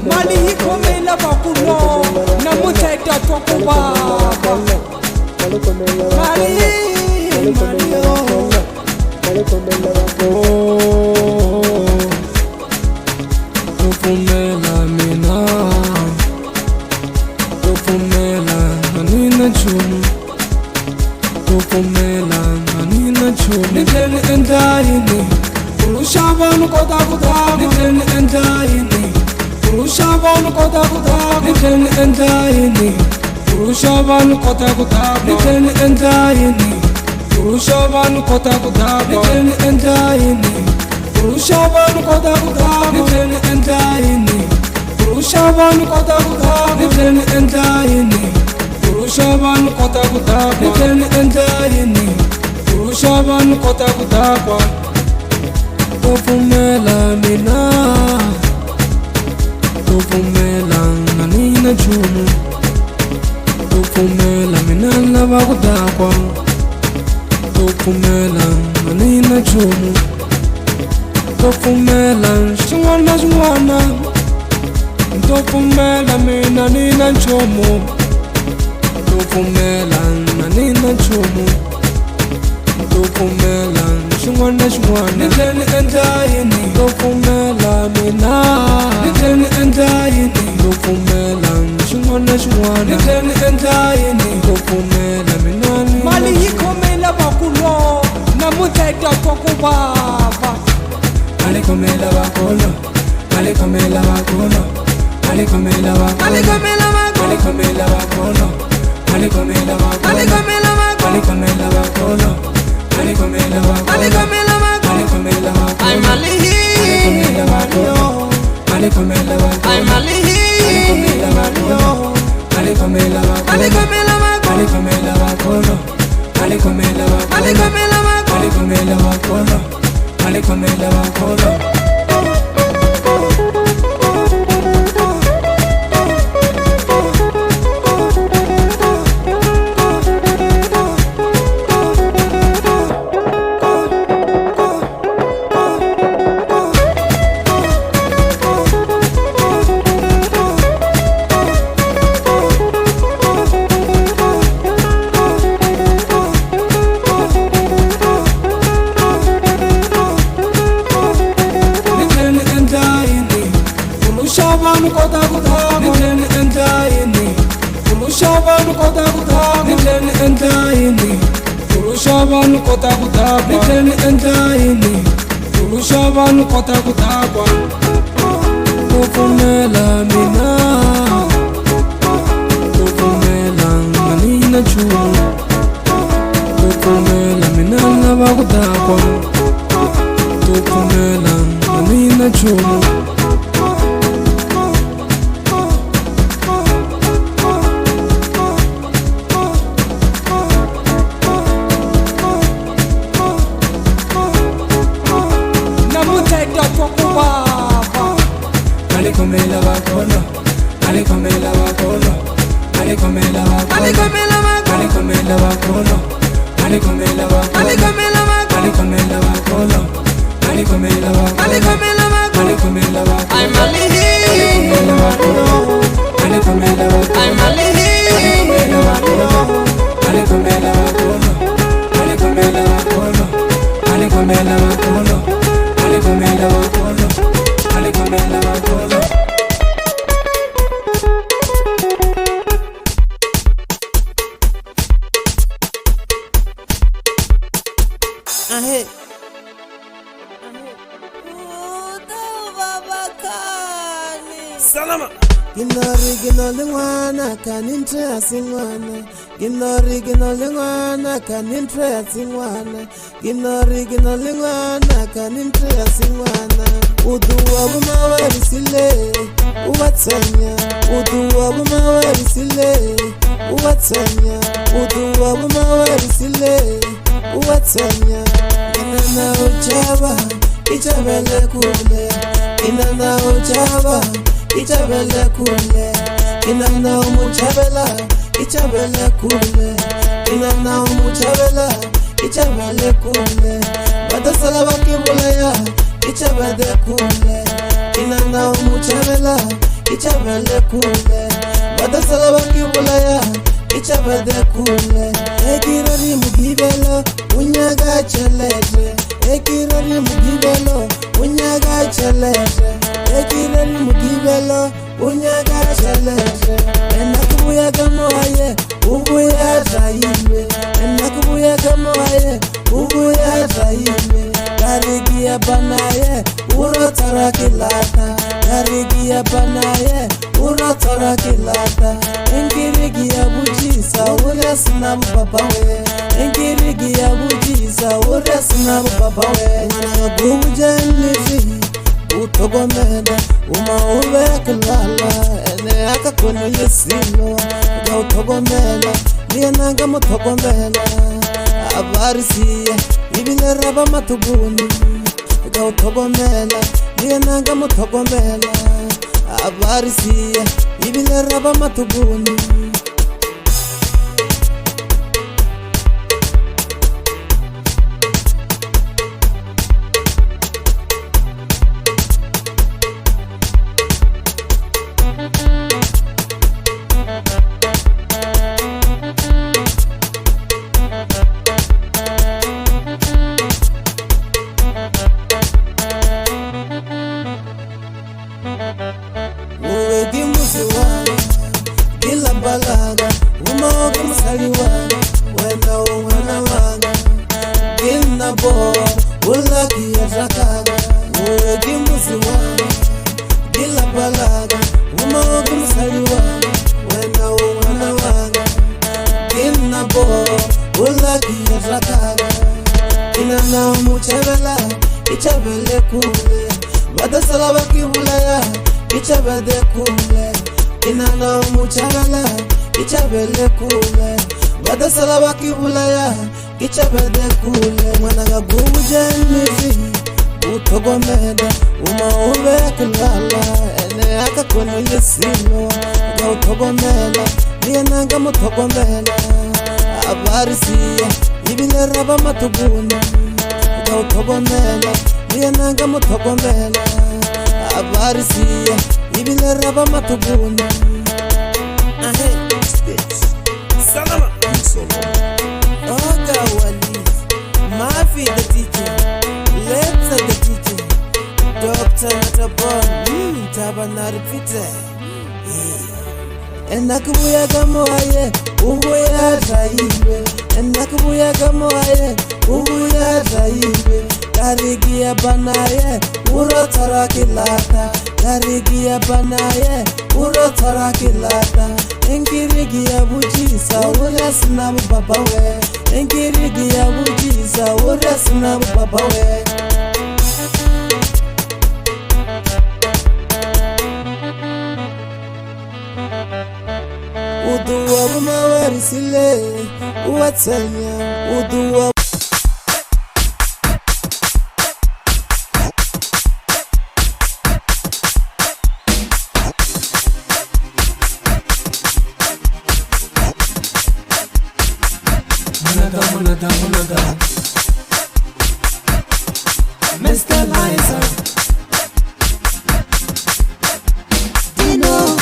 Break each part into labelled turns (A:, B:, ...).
A: Mali hiko mela bakuno na muteta tokuba Mali
B: Tufumela mina Tufumela nanina chumu Tufumela nanina chumu Niteni endayini Urushabanu kota kutama Niteni endayini Urushabanu kota kutama Niteni endayini Urushabanu kota kutama Niteni endayini Urushabanu kota kutama Niteni endayini Urushabanu kota kutama Niteni endayini Urushabanu kota kutama Niteni endayini Urushabanu kota kutama Niteni endayini Urushabanu kota kutama Tufumela mina Tufumela nanina chumu Tufumela mina lava kudakwa Tufumela nanina chumu Tufumela shingwana shingwana Tufumela mina nina chumu Tufumela nanina chumu Tufumela shingwana shingwana Niteni endayini Tufumela mina Niteni endayini Tufumela shingwana shingwana Niteni endayini Tufumela mina
A: Mali hiko mela bakuno na muteta tokuba
B: Alikomela bakuno Alikomela bakuno Alikomela bakuno Alikomela bakuno Alikomela bakuno Alikomela bakuno Alikomela bakuno Alikomela bakuno
A: I'm Mali
B: Alikomela bakuno Alikomela bakuno
A: I'm Mali
B: Alikomela bakuno Alikomela bakuno Alikomela bakuno Alikomela bakuno Alikomela bakuno Alikomela bakuno Urushabanu kota kutama Niteni endayini Urushabanu kota kutama Niteni endayini Urushabanu kota kutama Niteni endayini Urushabanu kota kutama Tufumela mina Tufumela nanina chumu Tufumela mina lava kutama Tufumela nanina chumu Alikomela bakuno Alikomela bakuno Alikomela bakuno Alikomela bakuno Alikomela bakuno Alikomela bakuno Alikomela bakuno Alikomela bakuno
A: I'm Mali
B: Alikomela bakuno Alikomela bakuno
A: I'm Mali
B: Alikomela bakuno Alikomela bakuno Alikomela bakuno Alikomela bakuno Alikomela bakuno Alikomela bakuno
A: Ahe
B: Salama
A: Ginori ginoli ngwana kanintre asingwana Ginori ginoli ngwana kanintre asingwana Ginori ginoli ngwana kanintre asingwana Uduwa bumawarisile uwatsanya Uduwa bumawarisile uwatsanya Uduwa bumawarisile
B: uwatsanya inana uchaba ichabele kule inana uchaba ichabele kule inana umuchabela ichabele kule inana umuchabela ichabele kule batasala bakibulaya ichabele kule inana umuchabela ichabele kule batasala bakibulaya ichabele kule ekirori mugibelo unyaga chelete ekirori mugibelo unyaga chelete ekirori mugibelo unyaga chelete enakubuya gamoye ubuya zaime enakubuya gamoye ubuya zaime karigia banaye urotara kilata karigia banaye urotara kilata engirigia bujisa uresina babawe engirigia bujisa uresina babawe mwana gujenizi utogomeda umaube kulala ene akakono yesilo ga utogomela lienanga mutogomela abarisiya ibilera bamatubuni ga utogomela lienanga mutogomela abarisiya ibilera bamatubuni balaga umoga musaliwana wena umwana wanga gina bo ulaki yazakaga uwegi musiwana gila balaga umoga musaliwana wena umwana wanga gina bo ulaki yazakaga inana umuchabela ichabele kule badasala bakibulaya ichabede kule inana umuchabela ichabele kule badasala bakibulaya ichabede kule mwana gabuje mizi utogomeda umaube kulala ene akakono yesilo ga utogomela lienanga mutogomela abarisiya ibilera bamatubuni ga utogomela lienanga mutogomela abarisiya ibilera bamatubuni
A: Salama
B: Oga Wali Mafi the teacher Lepsa the teacher Dr. Natabon Tabana repeater Enakubuya gamoye Ubuya zaibe Enakubuya gamoye Ubuya zaibe Karigia banaye Urotara kilata Karigia banaye Urotara kilata Engirigia bujisa Uresina babawe Engirigia bujisa Uresina babawe Uduwa bumawarisile Uwatsanya Uduwa
A: Munada Mr. Liza Dino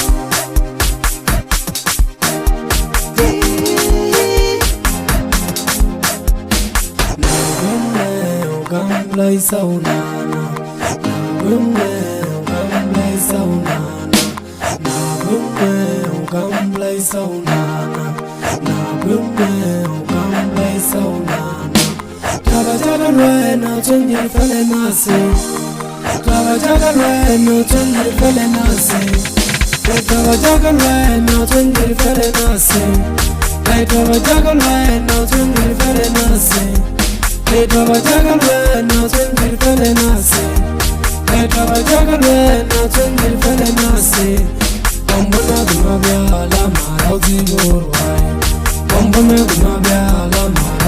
A: Gamblay saunana Gamblay saunana Gamblay saunana Gamblay saunana Trabajaga reno chengir fele nasi Trabajaga reno chengir fele nasi Trabajaga reno chengir fele nasi Trabajaga reno chengir fele nasi Trabajaga reno chengir fele nasi Trabajaga reno chengir fele nasi Bombona dumabya la marauti borwai Bombona dumabya la marauti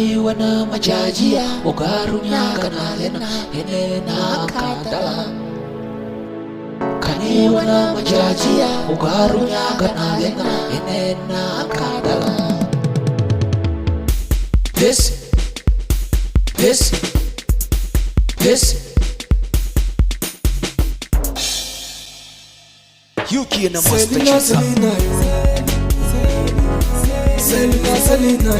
C: kaniwa na majajia ugarunya kanalena enena kadala kaniwa na majajia ugarunya kanalena enena kadala Pesi Pesi Pesi
D: Yuki and the master
B: Selena, Selena, Selena, Selena,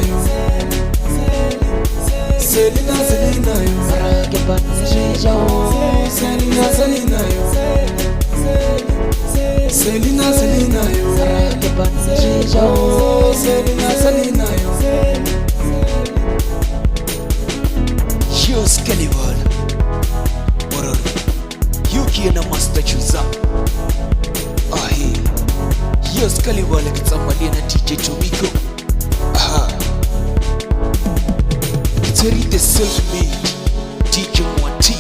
B: Selena, Selena,
C: Marage banzija
B: Selena, Selena, Selena, Selena,
C: Marage banzija
B: Selena, Selena,
D: Here's Kellywood Mororo Yuki and the master chuza Ahi Here's Kellywood Kitsamali na DJ Tomiko Aha Kiteri the self-made DJ Mwati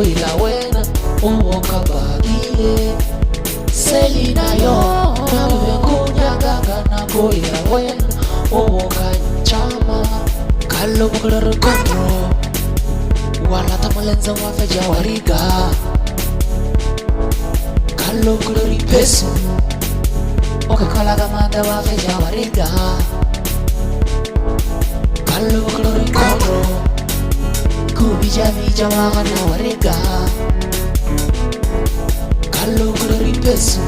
C: Ila wena uwoka bagile Selina yo nawe kunyaga na ila wena uwoka chama Kalo mkuloro kontro Wala tamalenza wafeja wariga Kalo mkulori pesu Oka kalaga manda wafeja wariga Kalo mkulori kontro Kubija bija wana warega Kalo kulori pesu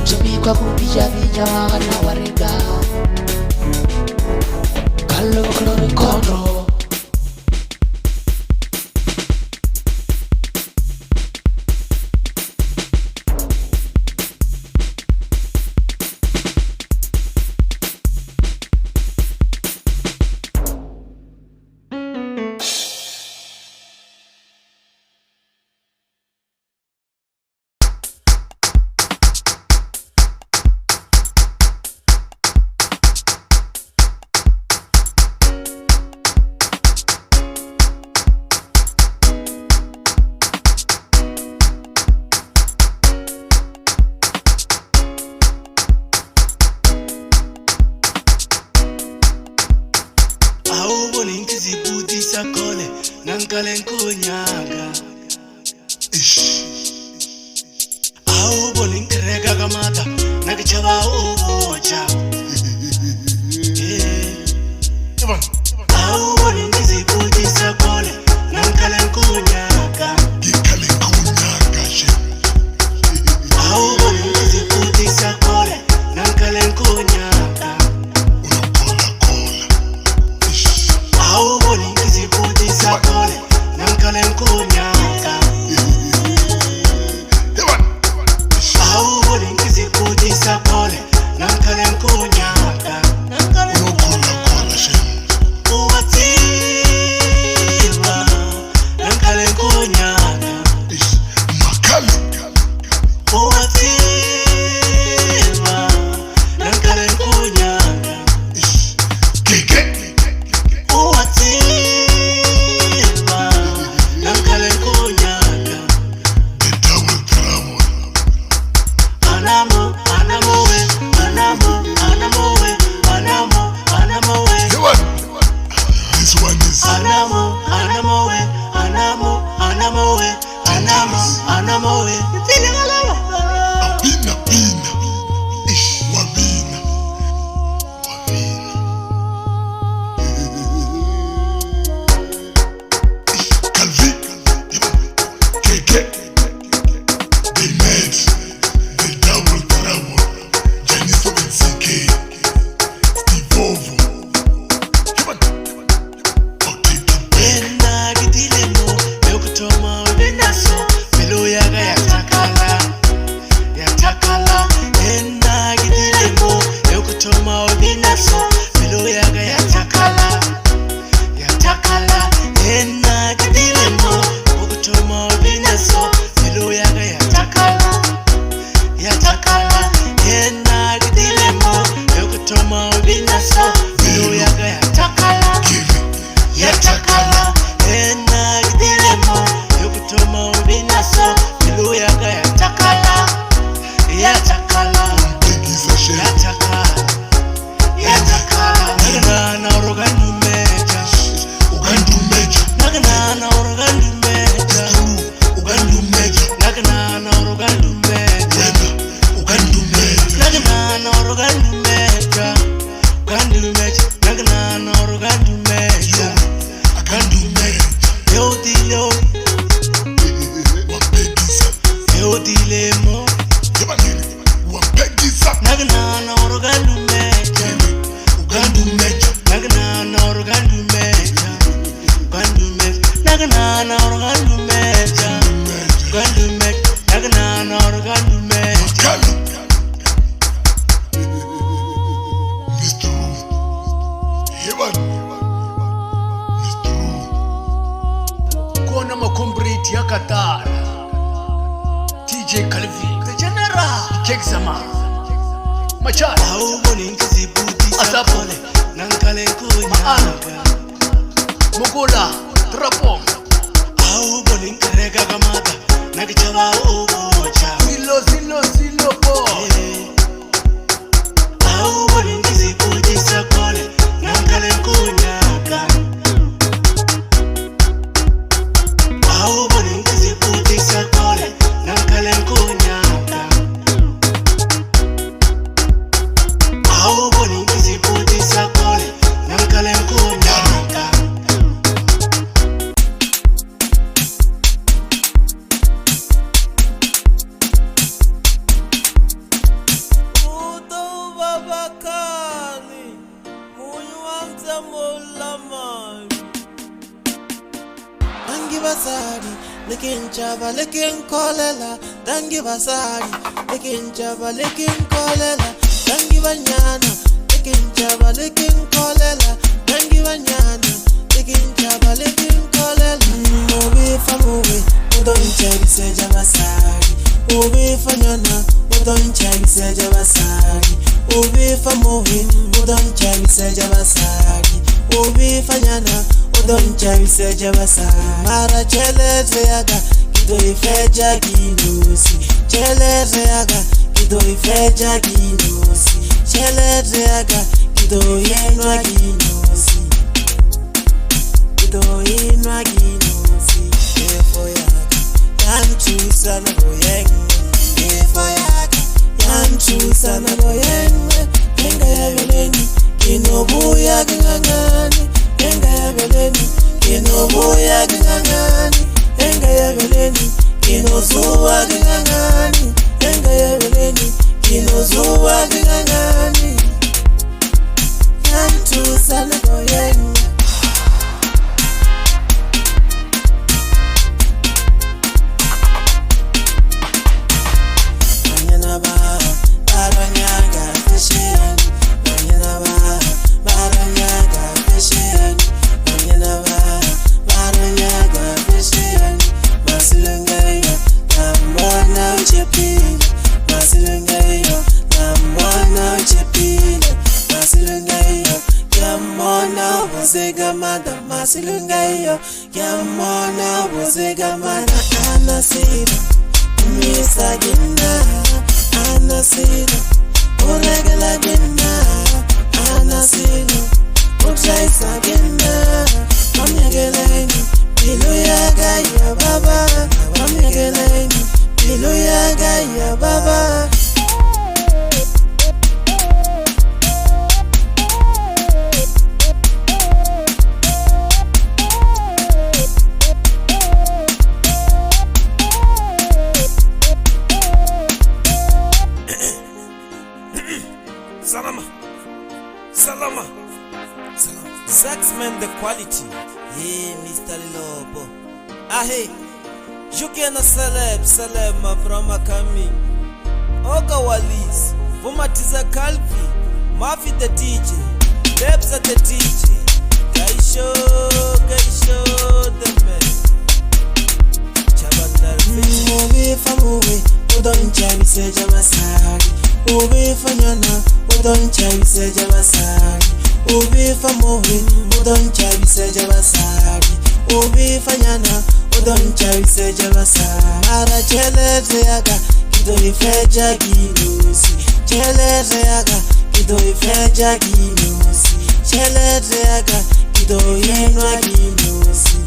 C: Jami kwa kubija bija wana warega Kalo kulori kondro
E: Sakole nankalenko nyaga Au bonin krega gamata nagchaba oja Au bonin kizibuti sakole nankalenko nyaga Au bonin kizibuti sakole nankalenko nyaga Au bonin kizibuti sakole nankalenko nyaga Au bonin kizibuti sakole
D: Tia Qatar, TJ Calvi, the General, Kexama, Machar, Asapo, Mugola, Trapong, Zilo, boy.
B: Licking Java, licking Colela, Dangi Vasari, licking Java, licking Colela, Dangi Vanyana, licking Java, licking Colela, Dangi Vanyana, licking Java, licking Colela. Movie for movie, don't check Seja Vasari, movie for Nana, don't check Seja Vasari, movie for movie, don't check Seja Vasari, movie for Nana. Don't cherry say Javasa Mara chele reaga Kido ifeja ginusi Chele reaga Kido ifeja ginusi Chele reaga Kido yenwa ginusi Kido yenwa ginusi Efo yaga Yanchu sana goyeng Efo yaga Yanchu sana goyeng Kenga ya veleni Kinobuya gangani Enga ya beleni, kinobuya gangani. Enga ya beleni, kinozuwa gangani. Enga ya beleni, kinozuwa gangani. Yantu sana goyenga. Manyana ba, baranyaga fisheni. Manyana ba, baranyaga fisheni. Masilungayo, Yamona Wazigamana, Anasida, Misa Gina, Anasida, Oregala Gina, Anasida, Ujaisa Gina, Mamiageleni, Piluyaga ya Baba, Mamiageleni, Piluyaga ya Baba. Salama. Saxman the quality. Hey, Mr. Lobo. Hey, you can a celeb, my broma coming. Oga Walis, Vumatiza Calvi, Mafi the DJ, Lebs at the DJ. Gaisho, the man. Chabandar, movie for movie, Udon Chavi Seja Masari. Movie for Yana, Udon Chavi Seja Masari. Movie for movie, Udon Chavi Seja Masari. Movie for Yana, Udon Chavi Seja Masari. Ara Chele Reaga, Kido Ifeja Ginusi. Chele Reaga, Kido Ifeja Ginusi. Chele Reaga, Kido Yenwa Ginusi.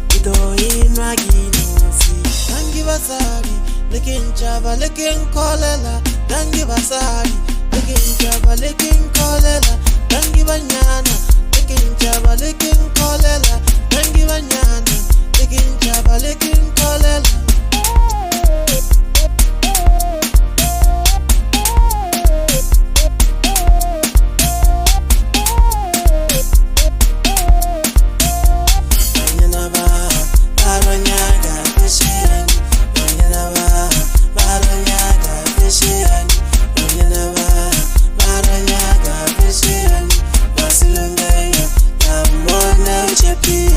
B: Kido Yenwa Ginusi. Dangi Vasari. Licking Java, licking Colela, Dangi Vasari, licking Java, licking Colela, Dangi Vanyana, licking Java, licking Colela, Dangi Vanyana, licking Java, licking Colela. Happy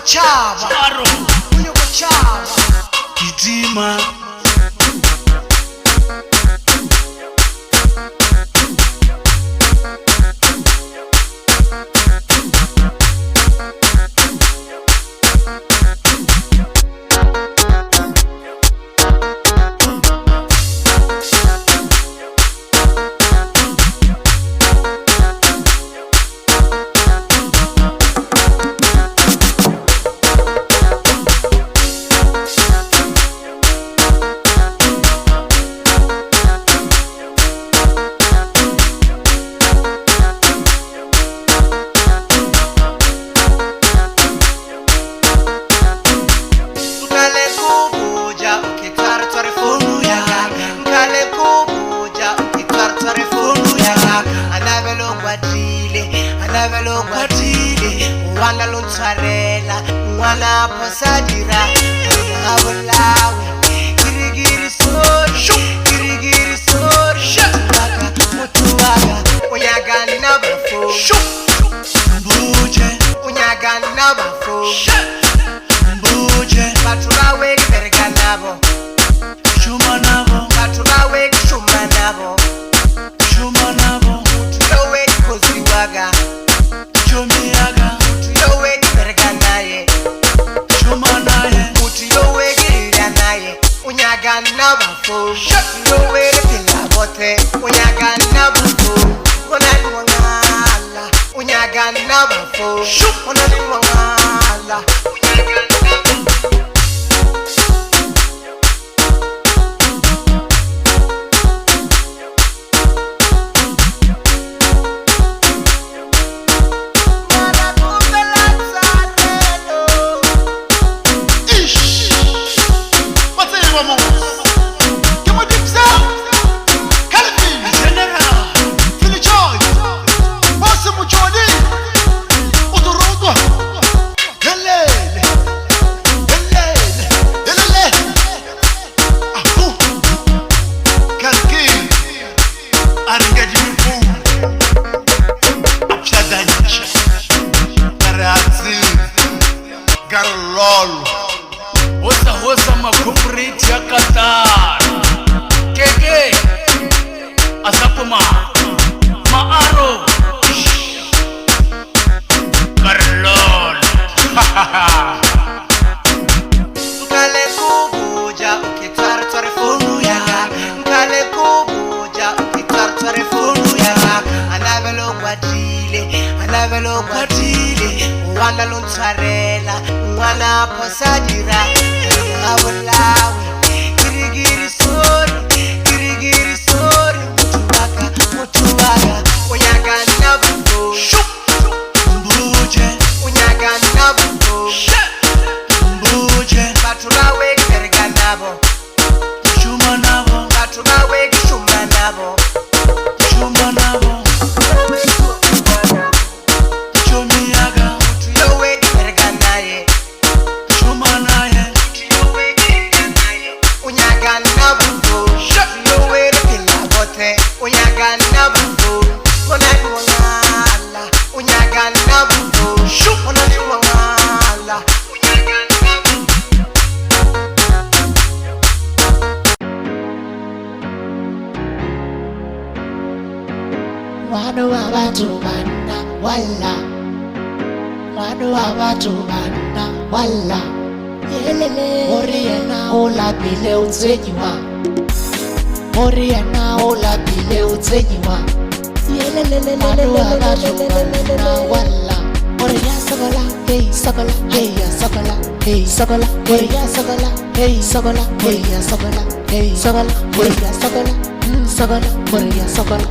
E: chava uyo chava
D: Gidima
E: Wana luntarela, wana posadira, awolawe, girigiri sori, waka mutuwaga, unyagani nabafo,
D: Mbuje
E: unyagani nabafo,
D: Mbuje
E: batulawe giberga nabo,
D: Shuma nabo
E: batulawe gishuma nabo,
D: Shuma nabo
E: tulowe gikoziwaga,
D: Chomiaga
E: tulowe giberga naye,
D: Shuma naye
E: tulowe girira naye, unyagani nabafo, tulowe lepila bote, unyagani nabafo, onani wangala, unyagani nabafo, onani wangala, unyagani nabafo.
D: Hosa makumbriti ya Qatar Keke Asapuma Maaro Karlol
E: Nkale kubuja ukitwara telefonu ya Nkale kubuja ukitwara telefonu ya Anavelo guadile Wana luntwarela Wana posadira Awolawe Girigiri sori Mutuwaga Unyagani nabafo
D: Mbuje
E: Unyagani nabafo
D: Mbuje
E: Batulawe giberga nabo
D: Shuma nabo
E: Batulawe gishuma nabo
D: Shuma nabo Chomiaga
E: tulowe giberga naye
D: Shuma naye
E: unyagani nabafo tulowe lepila bote unyagani nabafo onani wangala unyagani nabafo onani wangala unyagani nabafo.
C: Wanu wabatu bana wala Wanu wabatu bana wala Yelele Oriena ola bile utsenyiwa Oriena ola bile utsenyiwa Yelele Wanu wabatu bana wala Oriya sagola hey sagola hey ya sagola hey sagola Oriya sagola hey sagola Oriya sagola hey sagola Oriya sagola sagola Oriya sagola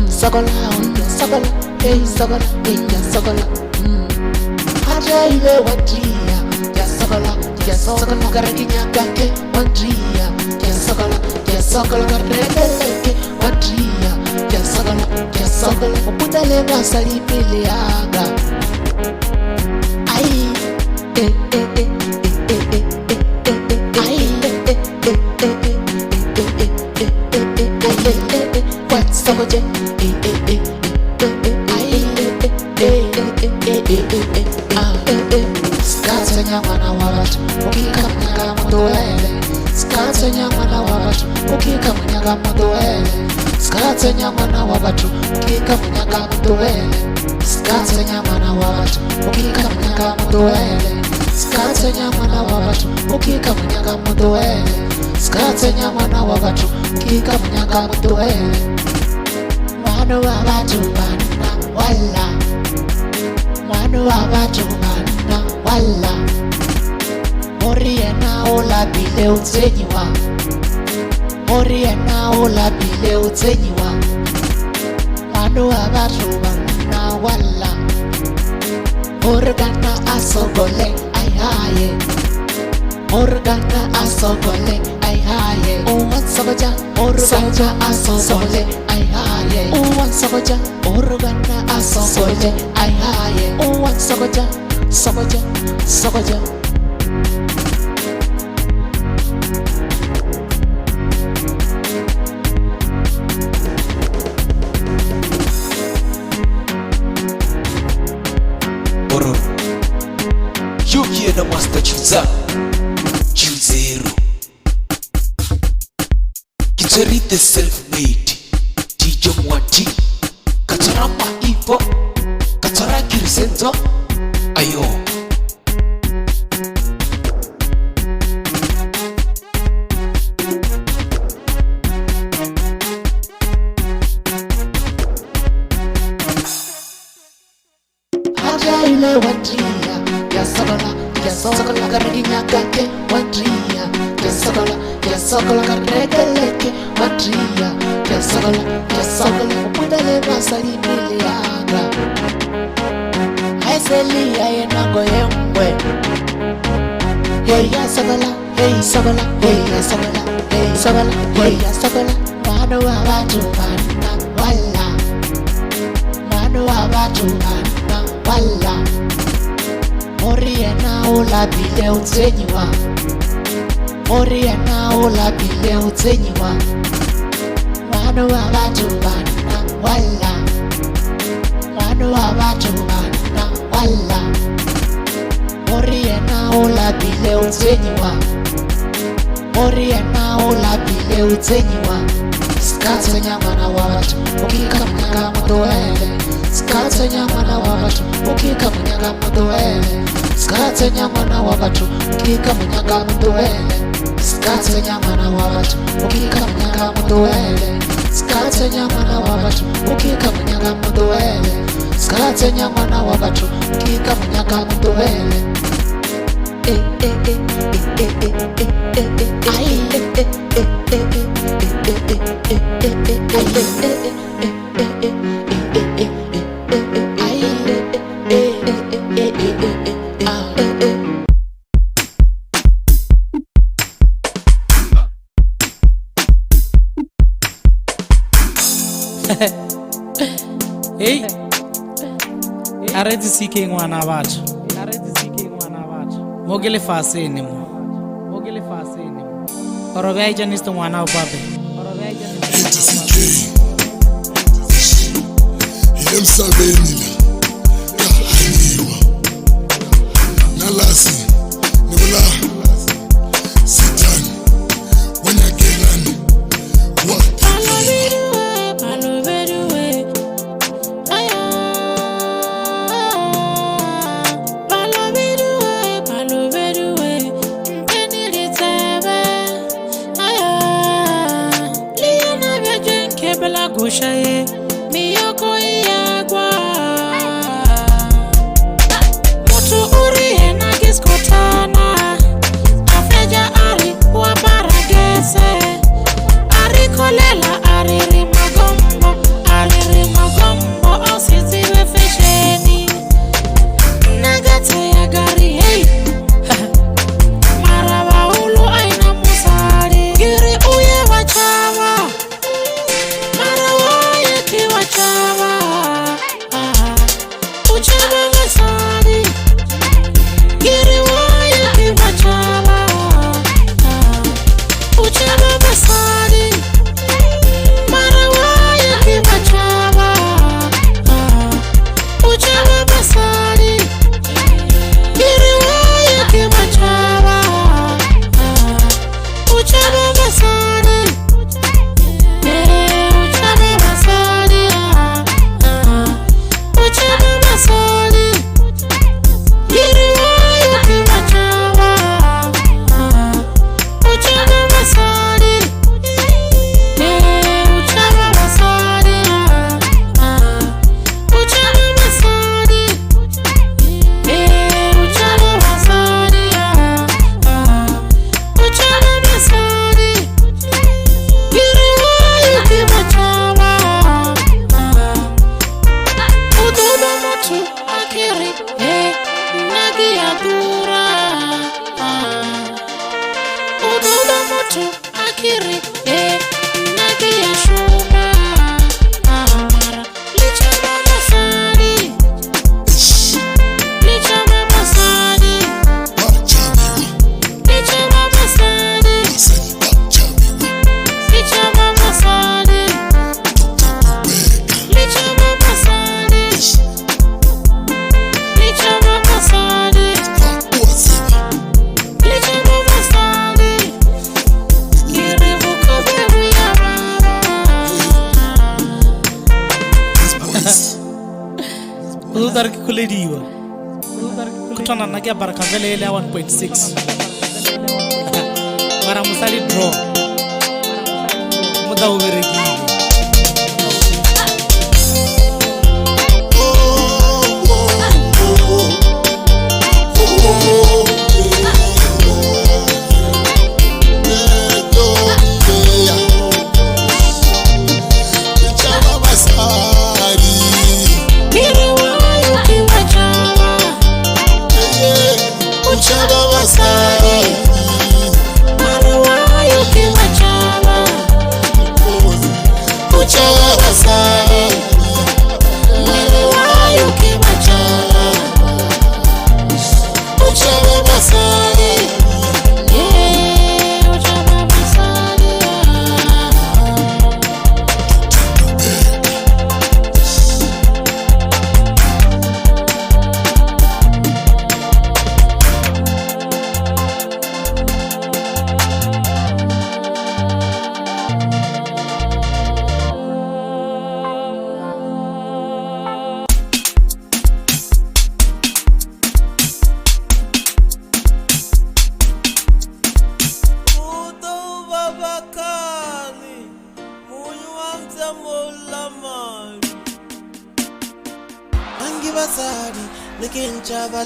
C: sagola Oriya sagola hey sagola Oriya sagola Haja ile wadia ya sagola garaginya gake wadia ya sagola garegeleke wadia ya sagola upudale masali pele aga ai nyama na wabatu ukika mnyaga mdoele skate nyama na wabatu ukika mnyaga mdoele skate nyama na wabatu ukika mnyaga mdoele skate nyama na wabatu ukika mnyaga mdoele skate nyama na wabatu ukika mnyaga mdoele skate nyama na wabatu ukika mnyaga mdoele mwana wabatu bana wala mwana wabatu bana wala Moriena ola bile utenyiwa Moriena ola bile utenyiwa Manu abatu bana wala Morgana asogole ayaye Morgana asogole ayaye Uwan sabaja Morgana asogole ayaye Uwan sabaja Morgana asogole ayaye Uwan sabaja Sabaja Sabaja
D: Yuki na Master Chuza Chuzero Kitarite self-made DJ Mwati Kataramba Ivo Kataraki Risento Ayo
C: Aja ile wandria ya sokola karinya kake wandria ya sokola karegeleke wandria ya sokola upundale basari miliaga haiseli ya nango yemwe hey ya sokola mano abatu bana wala mano abatu bana wala Moriena ola bile utenyiwa Moriena ola bile utenyiwa Manu abatu bana wala Manu abatu bana wala Moriena ola bile utenyiwa Moriena ola bile utenyiwa Skate nyama na wabatu ukika mnyaga mdoele Skate nyama na wabatu ukika mnyaga mdoele Skate nyama na wabatu ukika mnyaga mdoele Skate nyama na wabatu ukika mnyaga mdoele Skate nyama na wabatu ukika mnyaga mdoele Skate nyama na wabatu ukika mnyaga mdoele
A: Hey, arrête seeking one avage. Mogele faseni mo. Orobei janisto mwana ubabe.
F: Emsabeni la kahaniwa nalasi nibula sitani wanyagelani
A: Gushaye miyoko iyagwa
G: khulediwa kutwana nna ke apara kavele ele ya 1.6 mara mosadi draw moda o berekile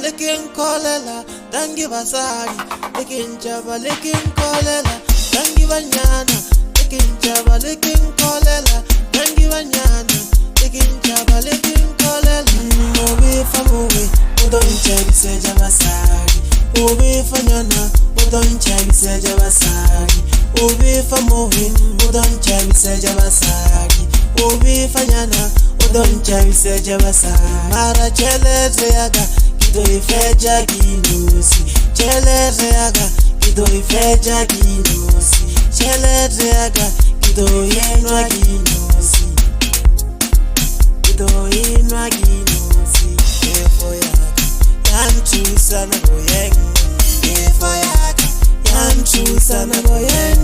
B: Lekin kolela, dangi basari. Lekin chaba, lekin kolela, dangi banyana. Lekin chaba, lekin kolela, dangi banyana. Lekin chaba, lekin kolela. Ubi famuwe, udon chabi seja basari. Ubi fanyana, udon chabi seja basari. Ubi famuwe, udon chabi seja basari. Ubi fanyana, udon chabi seja basari. Mara chele reaga. Kido ifeja ginusi, chele reaga. Kido ifeja ginusi, chele reaga. Kido yenwa ginusi, kido yenwa ginusi. Efo yaga, yantu sana goyeng. Efo yaga, yantu sana goyeng.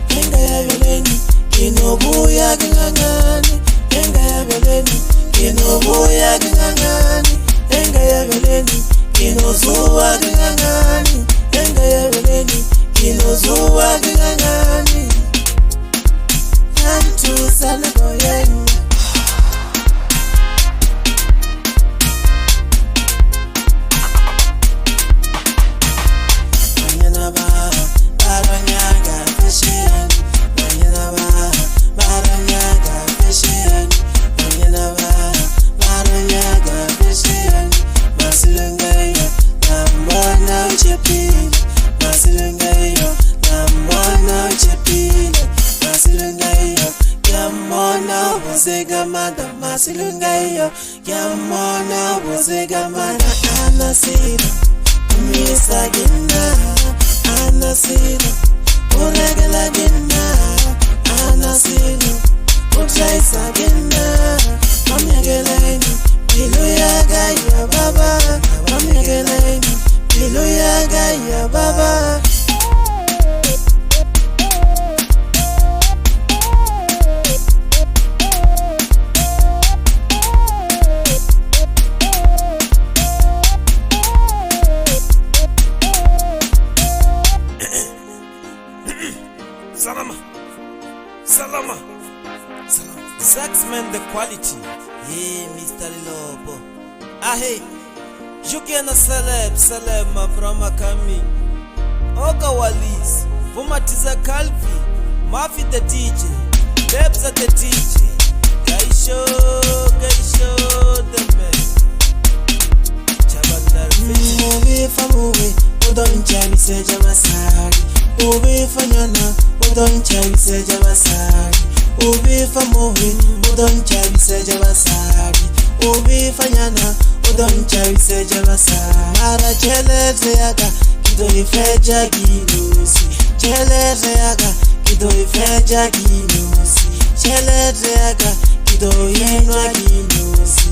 B: Yenga ya beleni, kinobuya gangani. Yenga ya beleni, kinobuya gangani. Yenga ya beleni, kinozuwa gangani. Yenga ya beleni, kinozuwa gangani. Yantu sana goyeng. Manyana ba, baranyaga fishen. Manyana ba, baranyaga fishen. Manyana ba, baranyaga fishen. Masilungayo, namona uchepile. Masilungayo, namona uchepile. Masilungayo, yamona wazegamada. Masilungayo, yamona wazegamada. Anasira, umisa gina. Anasira, uregala gina. Anasira, utraisa gina. Mamyageleni, pilu yaga ya baba. Mamyageleni, pilu yaga ya baba. Salama, salama, salama. Saxman the quality. Hey, Mr. Lobo. Ah, hey. Juke na celeb mavrama kami. Oga Walis, Fumatiza Calvi, Mafi the DJ, Lebs at the DJ. Gaisho, the man. Chabandar Fish. Ubi famuwe, udon chabi seja masari. Ubi fanyana, udon chabi seja masari. Ubi famuwe, udon chabi seja masari. Ubi fanyana, udon chabi seja masari. Mara chele reaga, kido ifeja ginusi. Chele reaga, kido ifeja ginusi. Chele reaga, kido yenwa ginusi.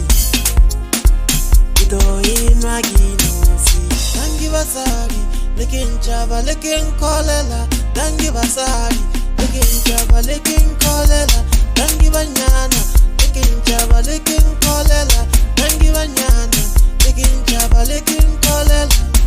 B: Kido yenwa ginusi. Dangi basari, lekin chaba, lekin kolela. Dangi basari, lekin chaba, lekin kolela. Dangi banyana, likin jaba likin kolela, dangi banyana, likin jaba likin kolela.